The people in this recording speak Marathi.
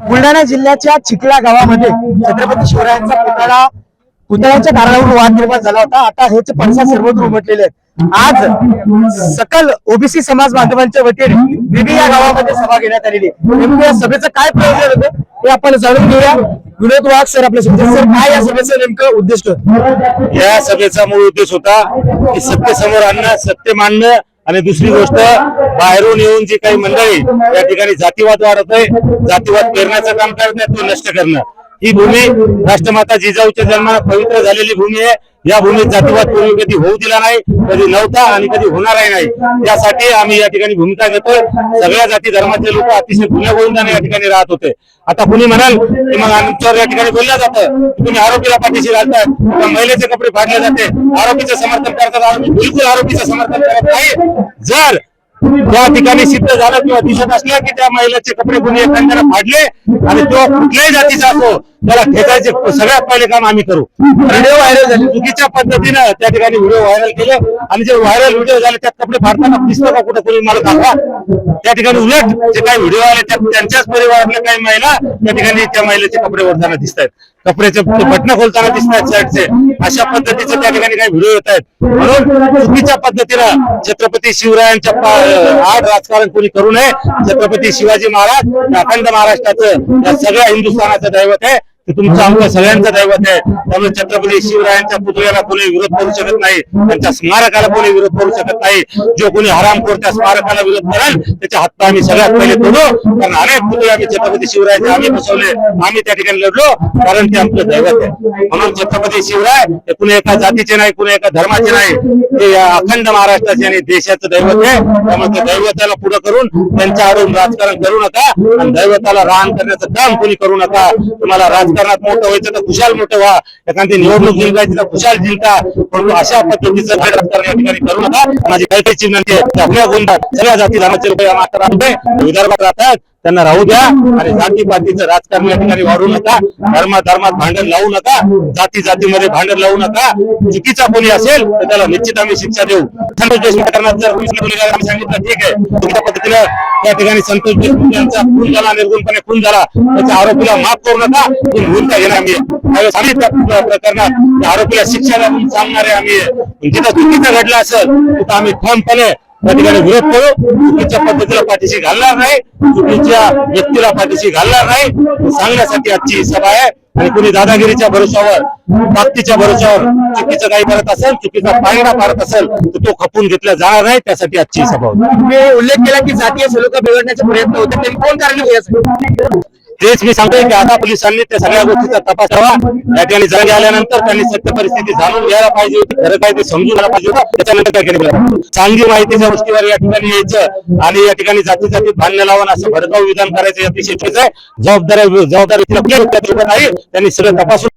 बुलढाणा जिल्ह्याच्या चिखला गावामध्ये छत्रपती शिवरायांचा पुतळ्याच्या कारणावरून वाद निर्माण झाला होता। आता हेच पडसाद सर्वत्र उमटलेले आहेत। आज सकल ओबीसी समाज बांधवांच्या वतीने विधी या गावामध्ये सभा घेण्यात आलेली आहे। नेमकं या सभेचं काय प्रयोजन होतं हे आपण जाणून घेऊया। विनोद वाघ सर आपल्या सोबत सर, काय या सभेचं नेमकं उद्दिष्ट होतं? या सभेचा मूळ उद्देश होता की सत्य समोर आणणं, सत्य मांडणं आणि दुसरी गोष्ट बाहेरून येऊन जी काही मंडळी या ठिकाणी जातीवाद वाढत आहे, जातीवाद पेरण्याचं काम करत नाही, तो नष्ट करणं। ही भूमी राष्ट्रमाता जिजाऊच्या जन्माला पवित्र झालेली भूमी आहे। या भूमीत जातीवाद पूर्वी कधी होऊ दिला नाही, कधी नव्हता आणि कधी होणारही नाही। त्यासाठी आम्ही या ठिकाणी भूमिका घेतोय। सगळ्या जाती धर्माचे लोक अतिशय गुण्यागोविंदाने या ठिकाणी राहत होते। आता कुणी म्हणाल की मग आमच्यावर या ठिकाणी बोललं जातं, तुम्ही आरोपीला पाठीशी घालतात, महिलेचे कपडे फाडले जाते, आरोपीचं समर्थन करतात। आम्ही बिलकुल आरोपीचं समर्थन करत नाही। जर त्या ठिकाणी सिद्ध झालं किंवा दिसत असलं की त्या महिलेचे कपडे कुणी एखाद्याला फाडले आणि तो कुठल्याही जातीचा असो, त्याला ठेकायचे सगळ्यात पहिले काम आम्ही करू। व्हिडिओ व्हायरल झाले, चुकीच्या पद्धतीनं त्या ठिकाणी व्हिडिओ व्हायरल केले आणि जे व्हायरल व्हिडिओ झाले त्यात कपडे फाडताना दिसतं का कुठं कोणी मला दाखवा। त्या ठिकाणी उलट जे काही व्हिडिओ आले त्यांच्याच परिवारातल्या काही महिला त्या ठिकाणी त्या महिलेचे कपडे ओढताना दिसत आहेत, कपड्याचे बटणं खोलताना दिसत आहेत शर्टचे। अशा पद्धतीचे त्या ठिकाणी काही व्हिडिओ येत आहेत। म्हणून चुकीच्या पद्धतीनं छत्रपती शिवरायांच्या आड राजकारण कोणी करू नये। छत्रपती शिवाजी महाराज अखंड महाराष्ट्राचं या सगळ्या हिंदुस्थानाचं दैवत आहे, ते तुमचं आमचं सगळ्यांचं दैवत आहे। त्यामुळे छत्रपती शिवरायांच्या पुतळ्याला कोणी विरोध करू शकत नाही, त्यांच्या स्मारकाला कोणी विरोध करू शकत नाही। जो कोणी हरामखोर त्या स्मारकाला विरोध करेल त्याच्या हात आम्ही सगळ्यात पहिले तोडू। कारण अनेक पुतळे आम्ही छत्रपती शिवरायांचे आम्ही बसवले, आम्ही त्या ठिकाणी लढलो, कारण ते आमचं दैवत आहे। म्हणून छत्रपती शिवराय हे कुणी एका जातीचे नाही, कुणी एका धर्माचे नाही, ते अखंड महाराष्ट्राचे आणि देशाचं दैवत आहे। त्यामुळे त्या दैवताला पुढे करून त्यांच्या आडून राजकारण करू नका आणि दैवताला रान करण्याचं काम कोणी करू नका। तुम्हाला राजकारणात मोठं व्हायचं तर खुशाल मोठं व्हा, एखादी निवडणूक जिंकायची तर खुशाल जिंका, परंतु अशा पद्धतीचं राजकारण या ठिकाणी करू नका। माझी काही विनंती आहे, आपल्या गुंडात सगळ्या जाती धर्माचे लोक या महाराष्ट्रामध्ये विदर्भात राहतात, त्यांना राहू द्या आणि जातीपातीचं राजकारण या ठिकाणी वाढू नका। धर्मात भांडण लावू नका, जाती जातीमध्ये भांडण लावू नका। चुकीचा कोणी असेल तर त्याला निश्चित आम्ही शिक्षा देऊ। संतोष देशमुख करणार जर आम्ही सांगितलं ठीक आहे, तुमच्या पद्धतीनं त्या ठिकाणी संतोष देशमुख यांचा खून झाला, निर्गुणपणे खून झाला, त्याच्या आरोपीला माफ करू नका, तुम्ही भूमिका घेणार आम्ही आम्ही त्या प्रकरणात आरोपीला शिक्षा देऊन सांगणारे आम्ही। जिथं चुकीचं घडलं असेल तिथं आम्ही ठामपणे त्या ठिकाणी विरोध करू। चुकीच्या पद्धतीला पाठीशी घालणार नाही, चुकीच्या व्यक्तीला पाठीशी घालणार नाही, सांगण्यासाठी आजची सभा आहे। आणि कोणी दादागिरीच्या भरोशावर, ताकदीच्या भरोशावर चुकीचं काही करत असेल, चुकीचा पायंडा पाडत असेल तर तो खपून घेतला जाणार नाही, त्यासाठी आजची सभा होती। तुम्ही उल्लेख केला की जातीय सलोखा बिघडण्याचे प्रयत्न होते, ते कोण कारण यासाठी? तेच मी सांगतोय की आता पोलिसांनी त्या सगळ्या गोष्टीचा तपास करावा। या ठिकाणी जागे आल्यानंतर त्यांनी सत्य परिस्थिती जाणून घ्यायला पाहिजे होती, खरं काय ते समजून घ्यायला पाहिजे होतं। त्याच्यानंतर काय केलं, चांगली माहितीच्या गोष्टीवर या ठिकाणी यायचं आणि या ठिकाणी जातीजातीत भांडण लावून असं भडकाऊ विधान करायचं अतिशय चुकीचं आहे। जबाबदारी नाही, त्यांनी सगळं तपासून